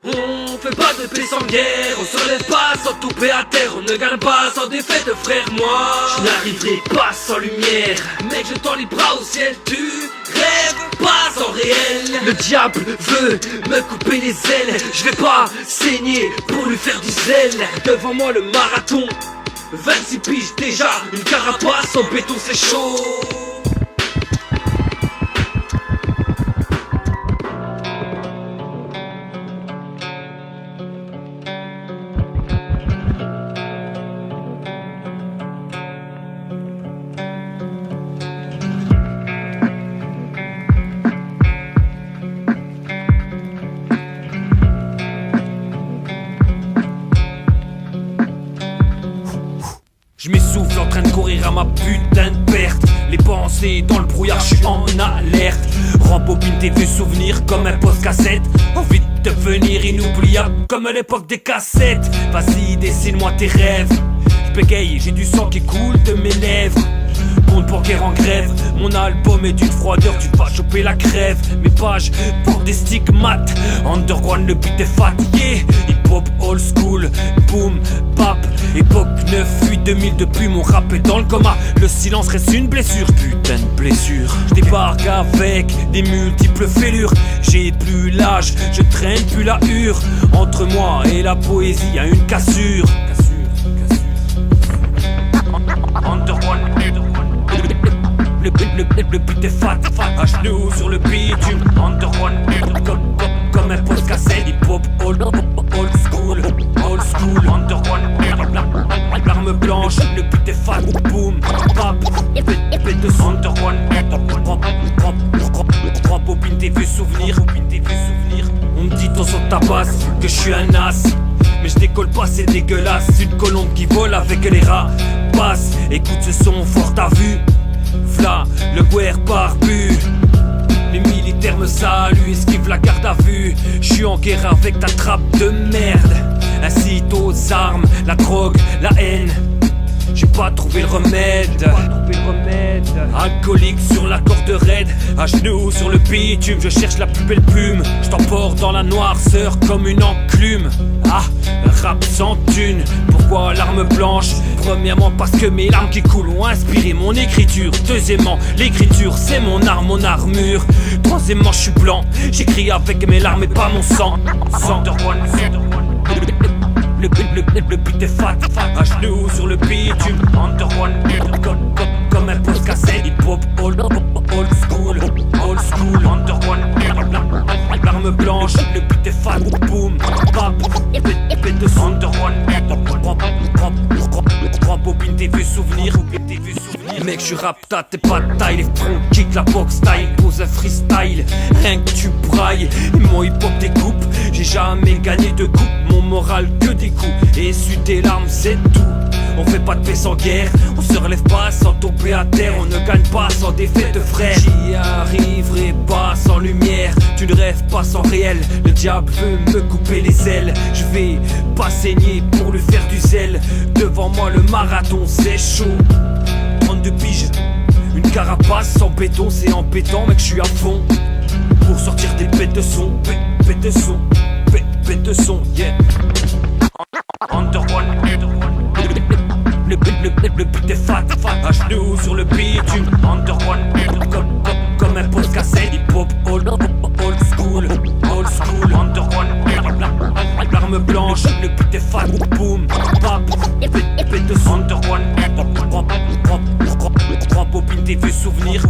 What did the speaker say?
On fait pas de paix sans guerre, on se lève pas sans tomber à terre, on ne gagne pas sans défaite frère. Moi je n'arriverai pas sans lumière, mec je tends les bras au ciel. Tu rêves pas sans réel, le diable veut me couper les ailes. Je vais pas saigner pour lui faire du zèle. Devant moi le marathon, 26 piges déjà, une carapace en béton c'est chaud. Je m'essouffle en train de courir à ma putain de perte. Les pensées dans le brouillard, je suis en alerte. Rembobine tes vieux souvenirs comme un poste cassette. Envie de devenir inoubliable comme à l'époque des cassettes. Vas-y, dessine-moi tes rêves. Je bégaye, j'ai du sang qui coule de mes lèvres. Compte bancaire en grève, mon album est d'une froideur, tu vas choper la crève. Mes pages pour des stigmates, underground le beat est fatigué. Hip-hop old school, boom, bap, époque 9-8-2000, depuis mon rap est dans le coma. Le silence reste une blessure, putain de blessure. Je débarque avec des multiples fêlures. J'ai plus l'âge, je traîne plus la hure. Entre moi et la poésie y'a une cassure. Underground, le beat est fat, à genoux sur le bitume. Underground, comme un poste cassette. Hip-hop old school, underground, l'arme blanche, le beat est fat, boom, bap, épée de son. Underground, rembobine tes vieux souvenirs. On me dit ton son tabasse, que je suis un as. Mais je décolle pas, c'est dégueulasse. Une colombe qui vole avec les rats. Passe, écoute ce son fort à vue. V'là le guerre barbu. Les militaires me saluent, esquive la garde à vue. Je suis en guerre avec ta trappe de merde. Incite aux armes, la drogue, la haine. J'ai pas trouvé le remède. Alcoolique sur la corde raide, à genoux sur le bitume, je cherche la plus belle plume. Je t'emporte dans la noirceur comme une enclume. Ah, rap sans thune, pourquoi l'arme blanche? Premièrement parce que mes larmes qui coulent ont inspiré mon écriture. Deuxièmement, l'écriture c'est mon arme, mon armure. Troisièmement, je suis blanc, j'écris avec mes larmes et pas mon sang. Le beat est fat, à genoux sur le bitume. Underground, comme un poste cassette. Hip-hop old school, underground, l'arme blanche, le beat est fat, boom, bap, épée de son. Underground, rembobine tes vieux souvenirs. Mec, je suis rapta, t'es pas de taille. Les front kick, la box style, pose un freestyle. Rien que tu brailles, et mon hip-hop découpe. J'ai jamais gagné de coupe, mon moral que des coups. Et essuie tes larmes, c'est tout. On fait pas de paix sans guerre, on se relève pas sans tomber à terre. On ne gagne pas sans défaite frère. J'y arriverai pas sans lumière, tu ne rêves pas sans réel. Le diable veut me couper les ailes. Je vais pas saigner pour lui faire du zèle. Devant moi le marathon c'est chaud. 32 piges, une carapace sans béton, c'est embêtant mec, je suis à fond. Pour sortir des bêtes de son, bêtes de son, bêtes de son, yeah. Underground, le beat est fat, à genoux sur le bitume. Underground, comme un poste cassette. Hip-hop old school, underground, l'arme blanche, le beat est fat, boom, bap, épée de son. Underground, rembobine tes vieux souvenirs.